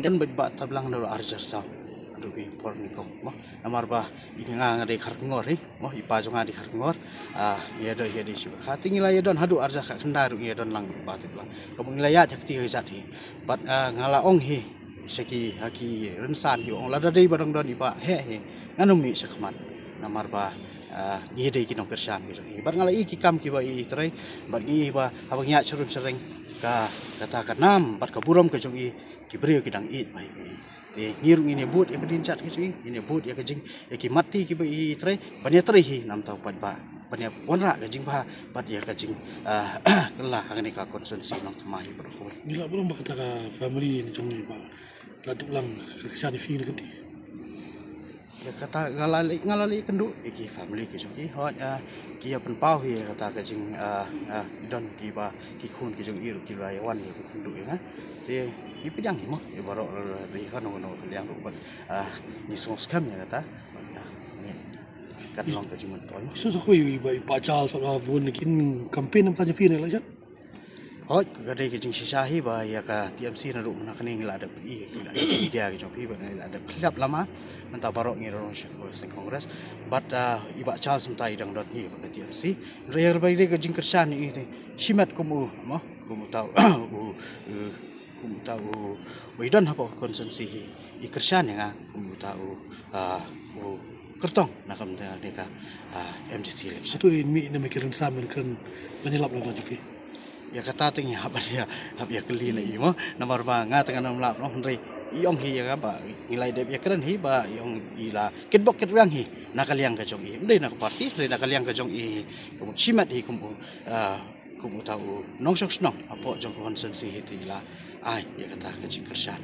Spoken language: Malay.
dan ba tablang no arjar sa adu bi por ni ko mo amar ba inga ngade khar ngor mo ipa jo ngade khar ngor ye do ye di shi khati ngila ye don hadu arjar kha khandaru ye don lang ba tablang ko ngila ya jakti he jat hi bat ngala ong hi seki haki rensan yo ong lada dei barang don ipa he nganum mi sakman namar ba ni dei kinong kersan gi bar ngala iki kam ki ba i trai bar gi ba abang ya churum sereng ka kata kanam bat ka buram ka jong i ki brio ki dang it bai te ngirung ini but ya kedin chat ki ini but ya kejing ya ki mati ki bai trai banya trai hi nam tau pat ba banya wanra ka jing ba pat ya ka jing kelah ngani ka konsumsi nong tamahi bro Nila belum bakal taka family ni jong ni ba. Latuk lang kesan ni fi ni kanti. ya kata ngalali kendu ki family ki jong ki hot ki ya pen pau hi kata ka jing don ki ba ki khun ki jong iru ki lai wan ki kendu ya te ki pidang hi mo ya baro ri kan no yang ru ni song skam ya kata kat long ka jing to So so koi ba pa chal so la bun kin campaign nam ta fi ni la jat. hot ka dei ki jing sisahi ba ya ka TMC na ru na kani ngila ada i dia ki jong pi ba ada klap lama menta baro ngi ro sing kongres but iba charles mta idang dot ni ba TMC real ba de ka jing kersan ni simat kumu mo kumu tau kumu tau wedan hapo konsumsi i kersan nga kumu tau kertong nakam deka MDC election Satu mi na mikirin sa amin kan banilap lang ta fi. ya kata ting ya hab ya keli na imo namar ba nga tanga nam lap no ndai iong hi ya ba ngilai de ya keren hi ba iong ila kitbok kitrang hi nakaliang ka jong i ndai nak party ndai nakaliang ka jong i kum chimat hi kum kum tau nong sok snong apo jong konsensi hi tila ai ya kata ka jing kersan